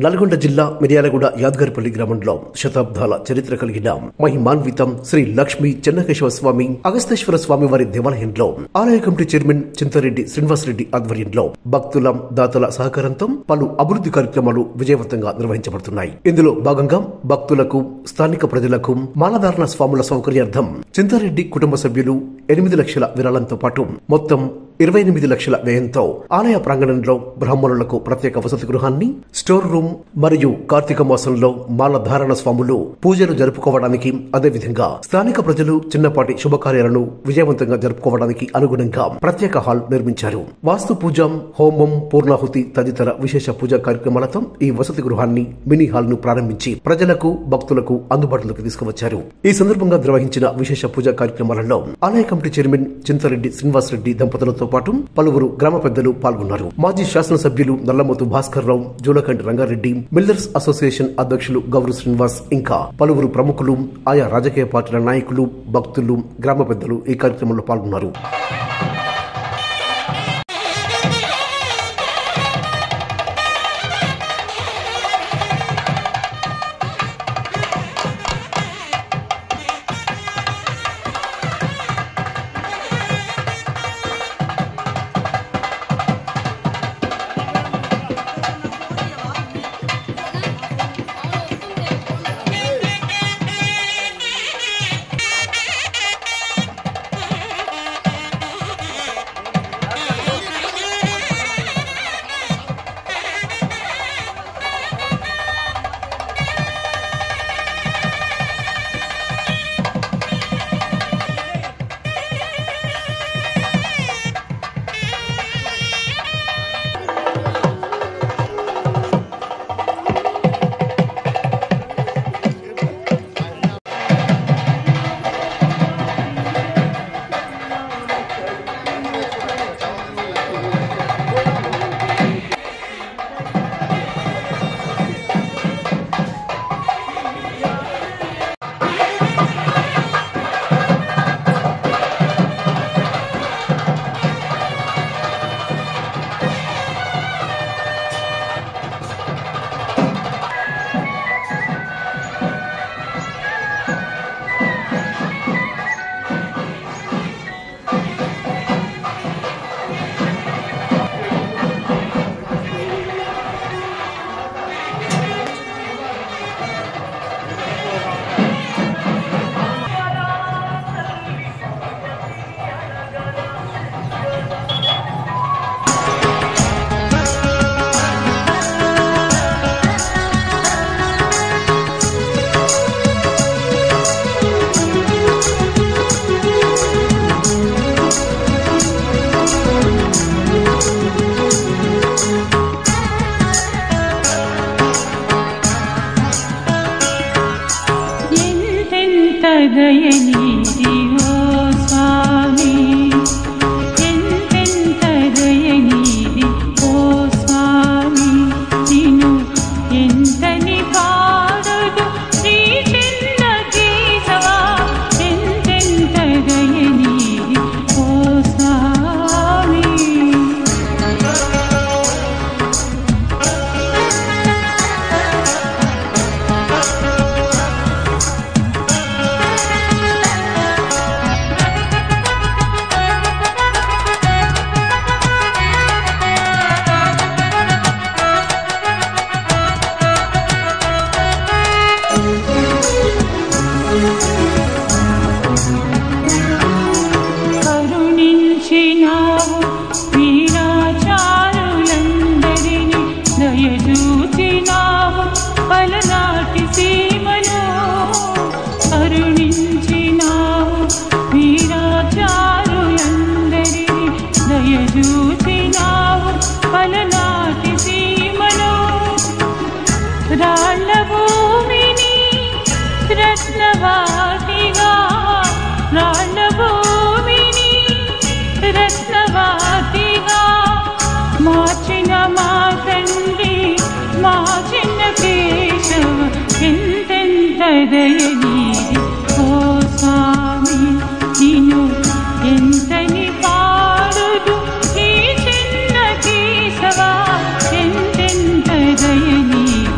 నల్గొండ జిల్లా మిర్యాలగూడ యాద్గార్పల్లి గ్రామంలో శతాబ్దాల చరిత్ర కలిగిన మహిమాన్వితం శ్రీ లక్ష్మీ చెన్నకేశవ స్వామి అగస్తేశ్వర స్వామి వారి దేవాలయంలో ఆలయ కమిటీ చైర్మన్ చింతారెడ్డి శ్రీనివాసరెడ్డి ఆధ్వర్యంలో భక్తుల దాతల సహకారంతో పలు అభివృద్ధి కార్యక్రమాలు విజయవంతంగా నిర్వహించబడుతున్నాయి. ఇందులో భాగంగా భక్తులకు స్థానిక ప్రజలకు మాలధారణ స్వాముల సౌకర్యార్థం చింతారెడ్డి కుటుంబ సభ్యులు 8 లక్షల విరాళంతో పాటు మొత్తం 28 లక్షల వ్యయంతో ఆలయ ప్రాంగణంలో బ్రాహ్మణులకు ప్రత్యేక వసతి గృహాన్ని, స్టోర్ రూమ్ మరియు కార్తీక మాసంలో మాలధారణ స్వాములు పూజలు జరుపుకోవడానికి, అదేవిధంగా స్థానిక ప్రజలు చిన్నపాటి శుభకార్యాలను విజయవంతంగా జరుపుకోవడానికి అనుగుణంగా ప్రత్యేక హాల్ నిర్మించారు. వాస్తు పూజ, హోమం, పూర్ణాహుతి తదితర విశేష పూజా కార్యక్రమాలతో ఈ వసతి గృహాన్ని, మినీ హాల్ ను ప్రారంభించి ప్రజలకు, భక్తులకు అందుబాటులోకి తీసుకువచ్చారు. ఈ సందర్భంగా నిర్వహించిన విశేష పూజా కార్యక్రమాలలో ఆలయ కమిటీ చైర్మన్ చింతారెడ్డి శ్రీనివాసరెడ్డి దంపతులతో పాటు పలువురు గ్రామ పెద్దలు పాల్గొన్నారు. మాజీ శాసనసభ్యులు నల్లమోతు భాస్కర్ రావు, జూలకంటి రంగారెడ్డి, మిల్లర్స్ అసోసియేషన్ అధ్యక్షులు గౌరు శ్రీనివాస్, ఇంకా పలువురు ప్రముఖులు, ఆయా రాజకీయ పార్టీల నాయకులు, భక్తులు, గ్రామ పెద్దలు ఈ కార్యక్రమంలో పాల్గొన్నారు. ఎంతెంత దయనీది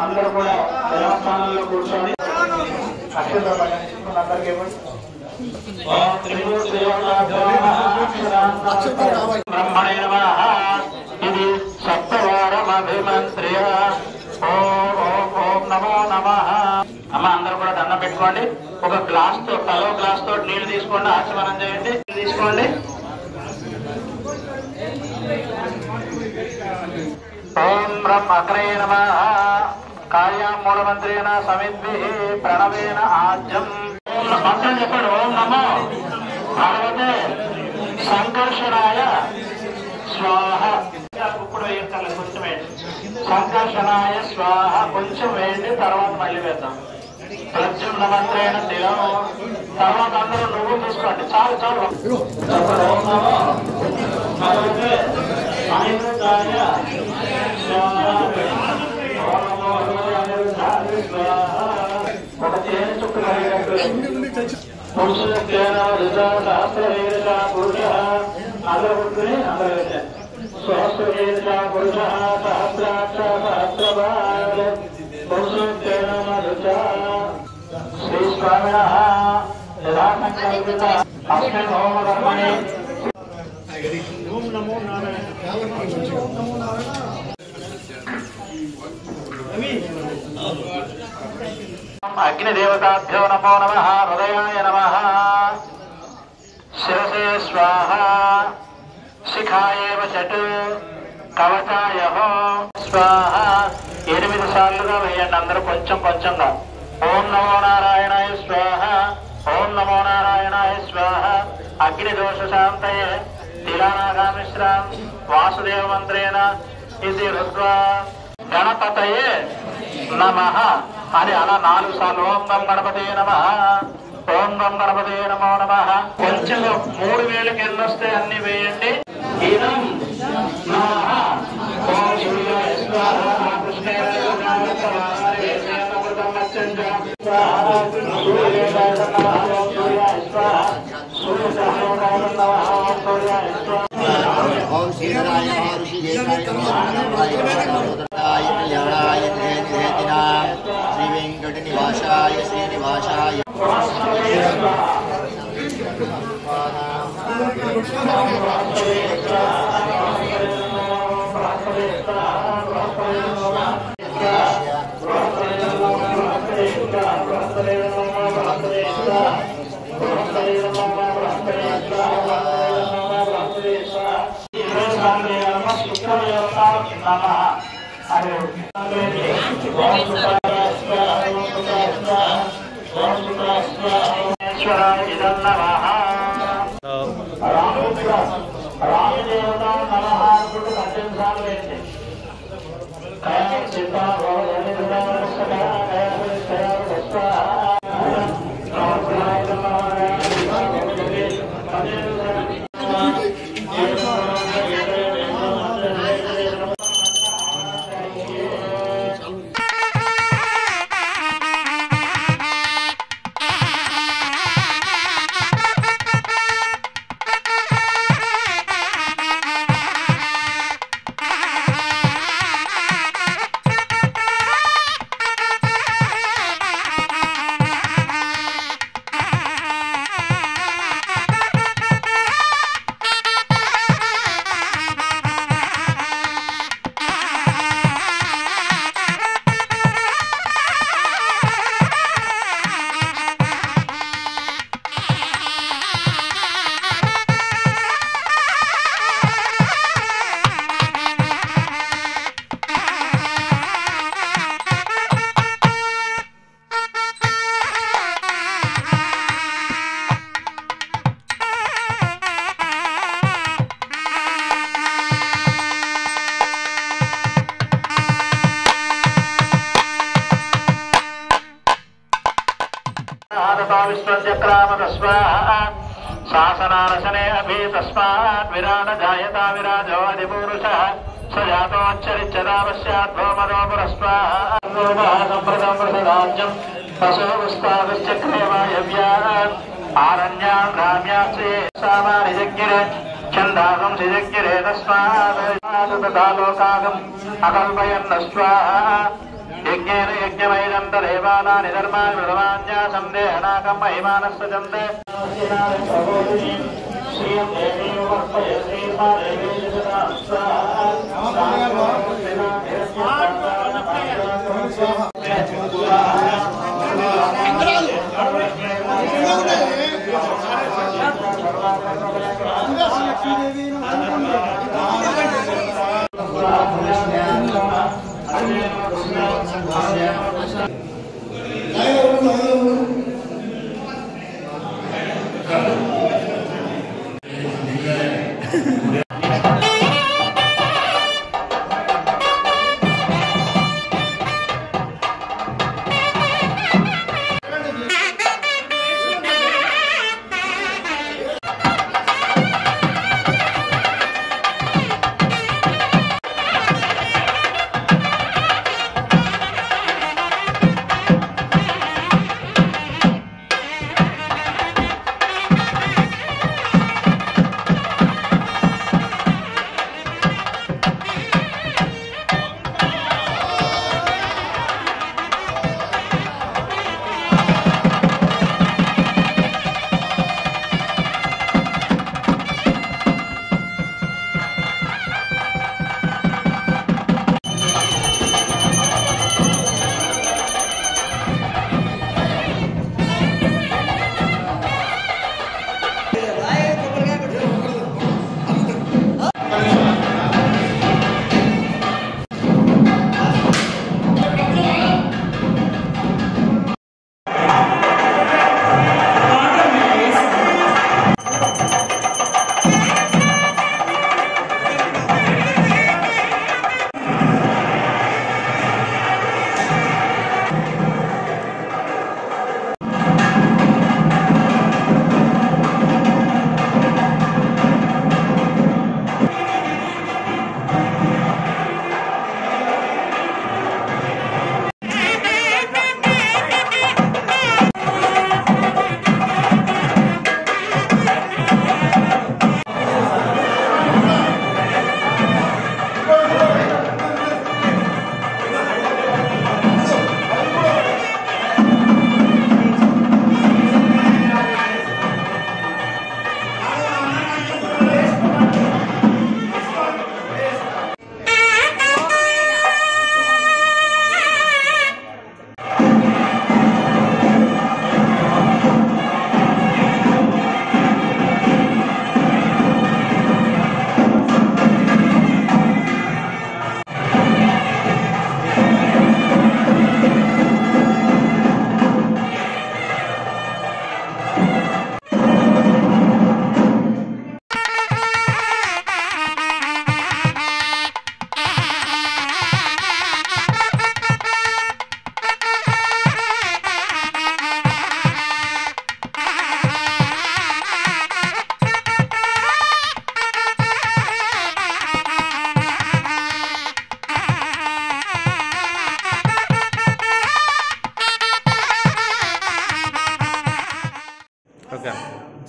అందరూ కూడా దేవస్థానంలో కూర్చొని బ్రహ్మణే నమః ఇది సప్తవారమభిమంత్ర్య ఓం నమో నమః. అమ్మ అందరూ కూడా దండం పెట్టుకోండి. ఒక గ్లాస్ తో తలో గ్లాస్ తో నీళ్లు తీసుకోండి, ఆచమనం చేయండి. తీసుకోండి. ఓం బ్రహ్మగ్రే నమః కార్యం మూలమంత్రేణ సమిద్భిః ప్రణవేన ఆజ్యం. మంత్రం చెప్పండి. ఓం నమో భగవతే సంకర్షణాయ స్వాహ. ఇప్పుడు వేయాలి, కొంచెం వేయండి. సంకర్షణాయ స్వాహ కొంచెం వేయండి, తర్వాత మళ్ళీ వేద్దాం. ప్రత్యుమ్న మంత్రేణ తిలం. తర్వాత అందరూ నువ్వు తీసుకోండి. చాలు చాలు. ఓం నమో భగవతే అనిరుద్ధాయ స్వాహ. ఓం నమో అనిరుద్ధాయ స్వాహ. ఒక తేనె చుక్క సహస్రవేద పురుష. అందరూ పుట్టుకుని అందరూ వెళ్ళారు. సహస్రవేద పురుష సహస్రాక్ష సహస్రభాగ పురుషోత్తేన మరుచ. శ్రీ స్వామిన యథాసంకల్పిత అస్మిన్ హోమ కర్మణి. ఓం నమో నారాయణ. అగ్నిదేవతాభ్యో నమో నమః. హృదయాయ నమః. శిరసే స్వాహ. శిఖాయేవ చట్ కవచాయ స్వాహ. 8 సార్లుగా వేయండి అందరూ కొంచెం కొంచెంగా. ఓం నమో నారాయణాయ స్వాహ. ఓం నమో నారాయణాయ స్వాహ. అగ్నిదోష శాంతయే తిలానాగామిశ్రాం వాసుదేవ మంత్రేణ ఇది రుద్వా గణపతయే నమః అని అలా 4 సార్లు. ఓం గం గణపతే నమః. ఓం గం గణపతే నమో నమః. కొంచెం 3 వేలకు ఎన్ని వస్తే అన్ని వేయండి. ఇదం నమః. ఓం సూర్యాయ స్వాహ. కృష్ణాయ నమః. సూర్యాయ నమః. సూర్యాయ స్వాహ. సూర్యాయ నమః. సూర్యాయ స్వాహ. ఓం శ్రీరాయ మహర్షికేశాయ నమః. కళ్యాణాయ శ్రీ వెంకట నివాసాయ శ్రీనివాసాయ. शासनानशने अभि तस्मात् विराट जायता विराजो अधिपुरुषः स जातोच्चरिच्यतावस्याद्भौमदो पुरस्वाहा प्रसदाज्यं पशुस्तादश्चक्रे वायव्यात् आरण्यान् ग्राम्याश्रये सामानिजज्ञिरे छंदागम सिजग्रे तस्मात् तथा लोकागम अकल्पयन् स्वाहा यज्ञेन यज्ञमैदं तदेवानानि धर्माणि प्रथमान्या संदेहनाकं महिमानस्य चन्दे श्रियं देवीं वर्पय श्रीमादेवी सदा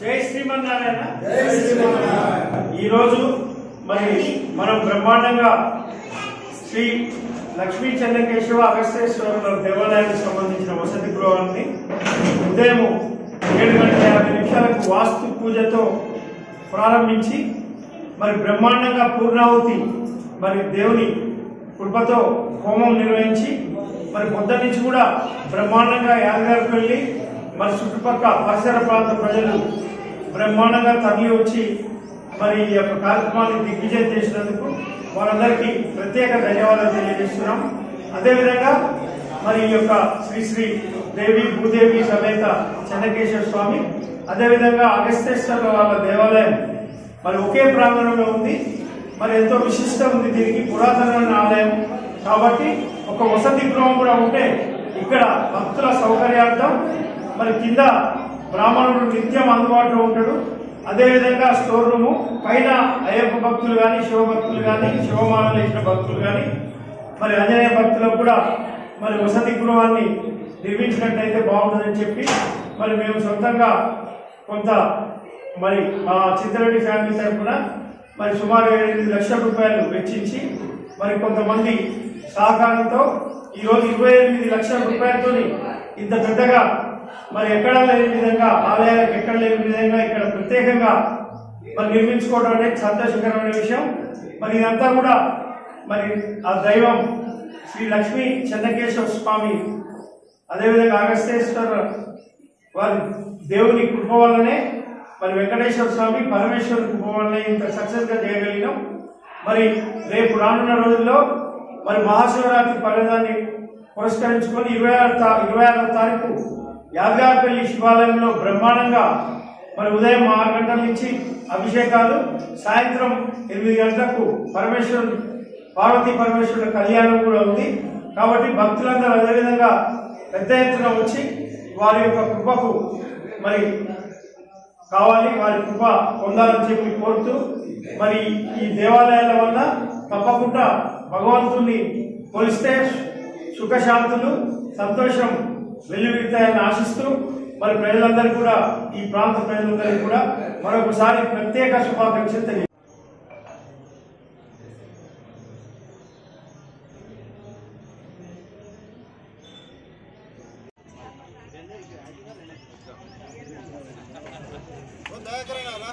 జై శ్రీమన్నారాయణ. ఈరోజు మరి మనం బ్రహ్మాండంగా శ్రీ లక్ష్మీ చెన్నకేశవ అగస్తేశ్వర దేవాలయానికి సంబంధించిన వసతి గృహాన్ని ఉదయం 7:50 వాస్తు పూజతో ప్రారంభించి మరి బ్రహ్మాండంగా పూర్ణాహుతి మరి దేవుని కృపతో హోమం నిర్వహించి మరి పొద్దున్న నుంచి కూడా బ్రహ్మాండంగా యాదగిరికి వెళ్ళి మరి చుట్టుపక్కల పరిసర ప్రాంత ప్రజలు బ్రహ్మాండంగా తరలి వచ్చి మరి ఈ యొక్క కార్యక్రమాన్ని దిగ్విజయం చేసినందుకు వారందరికీ ప్రత్యేక ధన్యవాదాలు తెలియజేస్తున్నాం. అదేవిధంగా మరి ఈ యొక్క శ్రీ శ్రీ దేవి భూదేవి సమేత చెన్నకేశ్వర స్వామి అదేవిధంగా అగస్తేశ్వర వాళ్ళ దేవాలయం మరి ఒకే ప్రాంగణంలో ఉంది. మరి ఎంతో విశిష్ట ఉంది, దీనికి పురాతనమైన ఆలయం కాబట్టి ఒక వసతి గృహం కూడా ఉంటే ఇక్కడ భక్తుల సౌకర్యార్థం మరి కింద బ్రాహ్మణుడు నిత్యం అందుబాటులో ఉంటాడు. అదేవిధంగా స్టోర్ రూము పైన అయ్యప్ప భక్తులు కానీ శివభక్తులు కానీ శివమాలలు వేసిన భక్తులు కానీ మరి ఆంజనేయ భక్తులకు కూడా మరి వసతి గృహాన్ని నిర్మించినట్లయితే బాగుంటుందని చెప్పి మరి మేము సొంతంగా కొంత మరి మా చింతరెడ్డి ఫ్యామిలీ తరఫున మరి సుమారు 8 లక్షల రూపాయలు వెచ్చించి మరి కొంతమంది సహకారంతో ఈరోజు 28 లక్షల రూపాయలతో ఇంత పెద్దగా మరి ఎక్కడా లేని విధంగా ఆలయాలకు ఎక్కడ లేని విధంగా ఇక్కడ ప్రత్యేకంగా మరి నిర్మించుకోవడం అనేది సంతోషకరమైన విషయం. మరి ఇదంతా కూడా మరి ఆ దైవం శ్రీ లక్ష్మీ చెన్నకేశవ స్వామి అదేవిధంగా అగస్తేశ్వర వారి దేవుని కృప వల్లనే మరి వెంకటేశ్వర స్వామి పరమేశ్వర కృప వల్లనే ఇంత సక్సెస్ గా చేయగలిగినాం. మరి రేపు రానున్న రోజుల్లో మరి మహాశివరాత్రి పర్వదాన్ని పురస్కరించుకొని 26వ తారీఖు యాదగారిపల్లి శివాలయంలో బ్రహ్మాండంగా మరి ఉదయం 6 గంటల నుంచి అభిషేకాలు, సాయంత్రం 8 గంటలకు పార్వతీ పరమేశ్వరుల కళ్యాణం కూడా ఉంది. కాబట్టి భక్తులందరూ అదేవిధంగా పెద్ద ఎత్తున వచ్చి వారి యొక్క కృపకు మరి కావాలి, వారి కృప పొందాలని చెప్పి కోరుతూ మరి ఈ దేవాలయాల వల్ల తప్పకుండా భగవంతుణ్ణి కొలిస్తే సుఖశాంతులు సంతోషం వెల్లువిడతాయని ఆశిస్తూ మరి ప్రజలందరికీ కూడా ఈ ప్రాంత ప్రజలందరికీ కూడా మరొకసారి ప్రత్యేక శుభాకాంక్షలు తెలియజేస్తాను. దయకరేనా